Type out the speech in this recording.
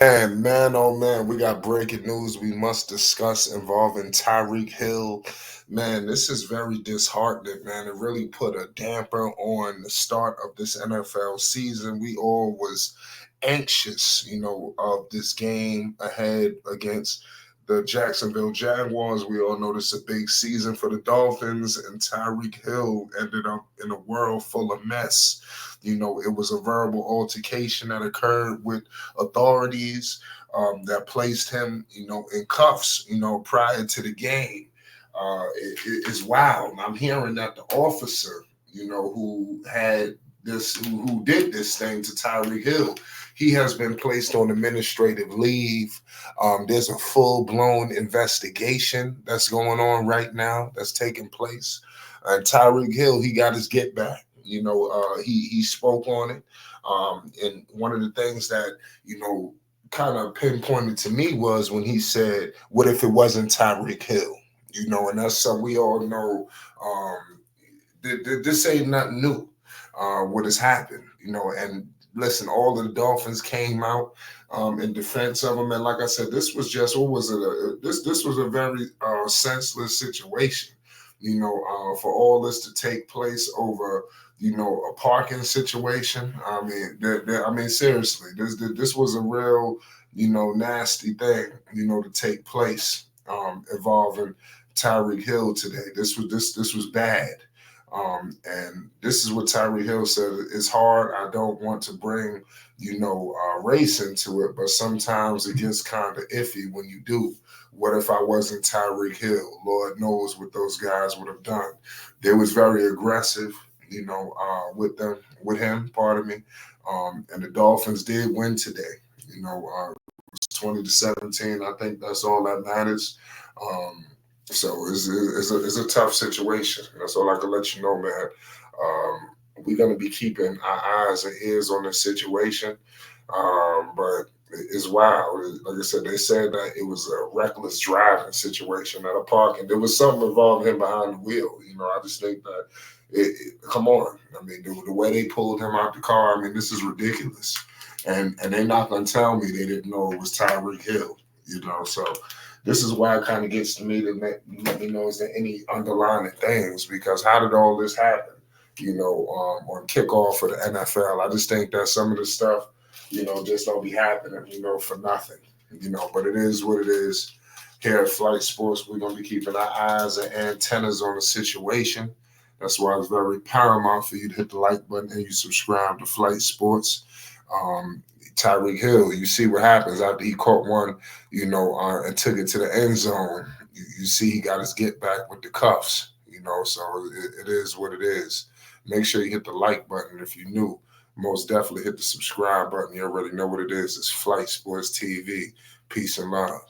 And man, oh man, we got breaking news we must discuss involving Tyreek Hill. Man, this is very disheartening, man. It really put a damper on the start of this NFL season. We all was anxious, of this game ahead against the Jacksonville Jaguars. We all know this is a big season for the Dolphins, and Tyreek Hill ended up in a world full of mess. It was a verbal altercation that occurred with authorities that placed him, in cuffs, prior to the game. It's wild. I'm hearing that the officer, who had this, who did this thing to Tyreek Hill, he has been placed on administrative leave. There's a full blown investigation that's going on right now, that's taking place. And Tyreek Hill, he got his get back. He spoke on it. And one of the things that, kind of pinpointed to me was when he said, "What if it wasn't Tyreek Hill?" And that's something we all know. This ain't nothing new. What has happened, and listen, all of the Dolphins came out in defense of him, and like I said, this was just what was it? This was a very senseless situation, for all this to take place over a parking situation. I mean, seriously, this was a real, nasty thing, to take place involving Tyreek Hill today. This was bad. And this is what Tyreek Hill said. It's hard. I don't want to bring, race into it, but sometimes it gets kind of iffy when you do. What if I wasn't Tyreek Hill? Lord knows what those guys would have done. They was very aggressive, with him, pardon me. And the Dolphins did win today. It was 20-17. I think that's all that matters. So it's a tough situation. That's all I can let you know, man. We're gonna be keeping our eyes and ears on this situation. But it's wild. Like I said, they said that it was a reckless driving situation at a park, and there was something involving him behind the wheel. I just think that come on. I mean, the way they pulled him out the car. I mean, this is ridiculous. And they're not gonna tell me they didn't know it was Tyreek Hill. So this is why it kind of gets to me to let me know is there any underlying things, because how did all this happen? On kickoff for the NFL, I just think that some of the stuff, just don't be happening, for nothing. But it is what it is. Here at Flight Sports, we're gonna be keeping our eyes and antennas on the situation. That's why it's very paramount for you to hit the like button and you subscribe to Flight Sports. Um, Tyreek Hill, you see what happens after he caught one, and took it to the end zone. You see he got his get back with the cuffs, so it is what it is. Make sure you hit the like button if you're new. Most definitely hit the subscribe button. You already know what it is. It's Flight Sports TV. Peace and love.